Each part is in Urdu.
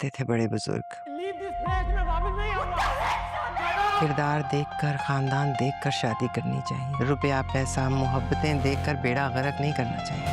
کہتے تھے بڑے بزرگ، کردار دیکھ کر، خاندان دیکھ کر شادی کرنی چاہیے، روپیہ پیسہ محبتیں دیکھ کر بیڑا غرق نہیں کرنا چاہیے۔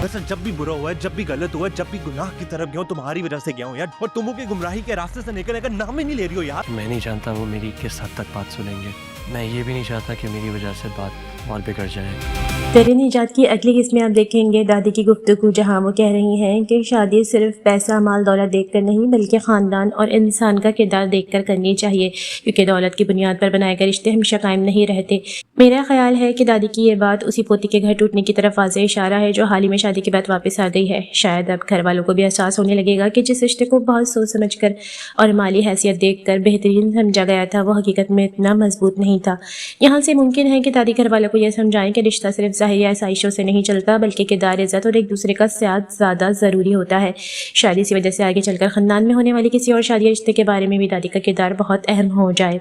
ویسے جب بھی برا ہوا ہے، جب بھی غلط ہوا ہے، جب بھی گناہ کی طرف گیا ہوں، تمہاری وجہ سے گیا ہوں یار، اور تمہوں کی گمراہی کے راستے سے نکلنے کا نام ہی نہیں لے رہی ہو یار۔ میں نہیں چاہتا وہ میری کس حد تک بات سنیں گے، میں یہ بھی نہیں چاہتا کہ میری وجہ سے بات اور بگڑ جائے۔ تیرے نجات کی اگلی قسط میں آپ دیکھیں گے دادی کی گفتگو، جہاں وہ کہہ رہی ہیں کہ شادی صرف پیسہ مال دولت دیکھ کر نہیں بلکہ خاندان اور انسان کا کردار دیکھ کر کرنی چاہیے، کیونکہ دولت کی بنیاد پر بنائے گئے رشتے ہمیشہ قائم نہیں رہتے۔ میرا خیال ہے کہ دادی کی یہ بات اسی پوتی کے گھر ٹوٹنے کی طرف واضح اشارہ ہے جو حال ہی میں شادی کے بعد واپس آ گئی ہے۔ شاید اب گھر والوں کو بھی احساس ہونے لگے گا کہ جس رشتے کو بہت سوچ سمجھ کر اور مالی حیثیت دیکھ کر بہترین سمجھا گیا تھا، وہ حقیقت میں اتنا مضبوط نہیں تھا۔ یہاں سے ممکن ہے کہ دادی گھر والوں کو یہ سمجھائیں کہ رشتہ صرف ظاہری آسائشوں سے نہیں چلتا بلکہ کردار، عزت اور ایک دوسرے کا ساتھ زیادہ ضروری ہوتا ہے۔ شادی کی وجہ سے آگے چل کر خاندان میں ہونے والی کسی اور شادی رشتے کے بارے میں بھی دادی کا کردار بہت اہم ہو جائے۔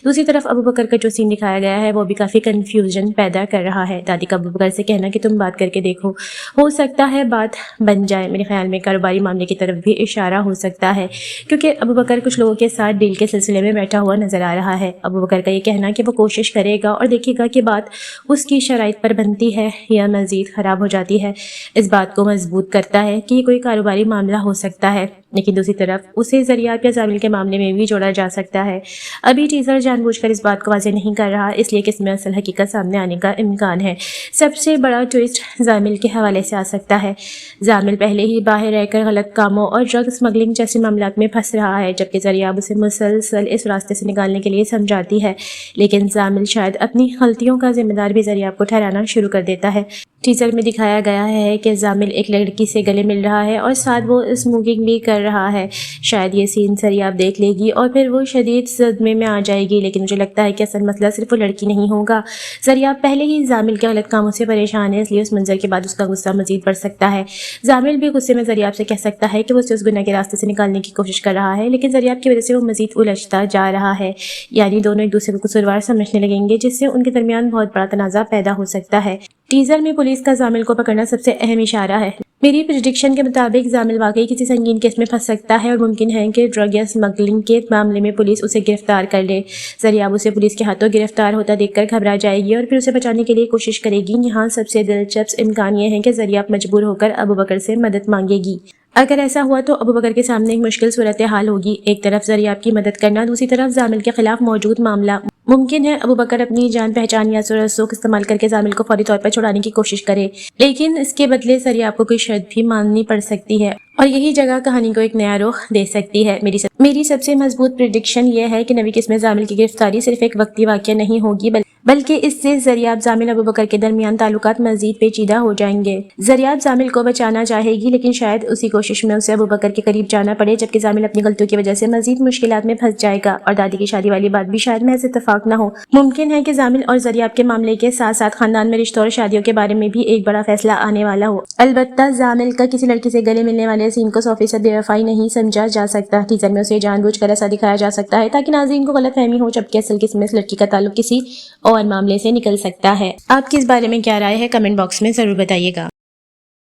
دوسری طرف ابو بکر کا جو سین دکھایا گیا ہے وہ بھی کافی کنفیوژن پیدا کر رہا ہے۔ دادی کا ابو بکر سے کہنا کہ تم بات کر کے دیکھو، ہو سکتا ہے بات بن جائے، میرے خیال میں کاروباری معاملے کی طرف بھی اشارہ ہو سکتا ہے، کیونکہ ابو بکر کچھ لوگوں کے ساتھ ڈیل کے سلسلے میں بیٹھا ہوا نظر آ رہا ہے۔ ابو بکر کا یہ کہنا کہ وہ کوشش کرے گا اور دیکھے گا کہ بات اس کی شرائط پر بنتی ہے یا مزید خراب ہو جاتی ہے، اس بات کو مضبوط کرتا ہے کہ یہ کوئی کاروباری معاملہ ہو سکتا ہے، لیکن دوسری طرف اسے ذریعہ یا زامل کے معاملے میں بھی جوڑا جا سکتا ہے۔ ابھی ٹیزر جان بوجھ کر اس بات کو واضح نہیں کر رہا، اس لیے کہ اس میں اصل حقیقت سامنے آنے کا امکان ہے۔ سب سے بڑا ٹوئسٹ زامل کے حوالے سے آ سکتا ہے۔ زامل پہلے ہی باہر رہ کر غلط کاموں اور ڈرگ اسمگلنگ جیسے معاملات میں پھنس رہا ہے، جبکہ ذریعہ اسے مسلسل اس راستے سے نکالنے کے لیے سمجھاتی ہے، لیکن زامل شاید اپنی غلطیوں کا ذمہ دار بھی ذریعہ کو ٹھہرانا شروع کر دیتا ہے۔ ٹیزر میں دکھایا گیا ہے کہ زامل ایک لڑکی سے گلے مل رہا ہے اور ساتھ وہ اسموکنگ بھی کر رہا ہے۔ شاید یہ سین ذریعہ دیکھ لے گی اور پھر وہ شدید صدمے میں آ جائے گی، لیکن مجھے لگتا ہے کہ اصل مسئلہ صرف وہ لڑکی نہیں ہوگا۔ ذریعہ پہلے ہی زامل کے غلط کاموں سے پریشان ہے، اس لیے اس منظر کے بعد اس کا غصہ مزید بڑھ سکتا ہے۔ زامل بھی غصے میں ذریعہ سے کہہ سکتا ہے کہ وہ اسے اس گناہ کے راستے سے نکالنے کی کوشش کر رہا ہے، لیکن ذریعہ کی وجہ سے وہ مزید الجھتا جا رہا ہے، یعنی دونوں ایک دوسرے کو قصوروار سمجھنے لگیں گے، جس سے ان کے درمیان بہت بڑا تنازع پیدا ہو سکتا ہے۔ ٹیزر میں پولیس کا زامل کو پکڑنا سب سے اہم اشارہ ہے۔ میری پریڈکشن کے مطابق زامل واقعی کسی سنگین کیس میں پھنس سکتا ہے اور ممکن ہے کہ ڈرگ یا اسمگلنگ کے معاملے میں پولیس اسے گرفتار کر لے۔ ذریعہ اسے پولیس کے ہاتھوں گرفتار ہوتا دیکھ کر گھبرا جائے گی اور پھر اسے بچانے کے لیے کوشش کرے گی۔ یہاں سب سے دلچسپ امکان یہ ہے کہ ذریعہ مجبور ہو کر ابو بکر سے مدد مانگے گی۔ اگر ایسا ہوا تو ابو بکر کے سامنے ایک مشکل صورتحال ہوگی، ایک طرف ذریعہ کی مدد کرنا، دوسری طرف زامل کے خلاف موجود معاملہ۔ ممکن ہے ابو بکر اپنی جان پہچان یا سر و سوک استعمال کر کے زامل کو فوری طور پر چھڑانے کی کوشش کرے، لیکن اس کے بدلے ذریعہ کو کوئی شرط بھی ماننی پڑ سکتی ہے اور یہی جگہ کہانی کو ایک نیا رخ دے سکتی ہے۔ میری سب سے مضبوط پریڈکشن یہ ہے کہ نویں قسط میں زامل کی گرفتاری صرف ایک وقتی واقعہ نہیں ہوگی بلکہ اس سے ذریعہ زامل ابو بکر کے درمیان تعلقات مزید پیچیدہ ہو جائیں گے۔ ذریعہ زامل کو بچانا چاہے گی، لیکن شاید اسی کوشش میں اسے ابو بکر کے قریب جانا پڑے، جبکہ زامل اپنی غلطیوں کی وجہ سے مزید مشکلات میں پھنس جائے گا اور دادی کی شادی والی بات بھی شاید محض اتفاق نہ ہو۔ ممکن ہے کہ زامل اور ذریعہ کے معاملے کے ساتھ ساتھ خاندان میں رشتوں اور شادیوں کے بارے میں بھی ایک بڑا فیصلہ آنے والا ہو۔ البتہ زامل کا کسی لڑکی سے گلے ملنے والے سین کو 100% بے وفائی نہیں سمجھا جا سکتا۔ ٹیزر میں اسے جان بوجھ کر ایسا دکھایا جا سکتا ہے تاکہ ناظرین کو غلط فہمی ہو، جبکہ اصل قسم میں اس لڑکی کا تعلق کسی اور معاملے سے نکل سکتا ہے۔ آپ کی اس بارے میں کیا رائے ہے؟ کمنٹ باکس میں ضرور بتائیے گا۔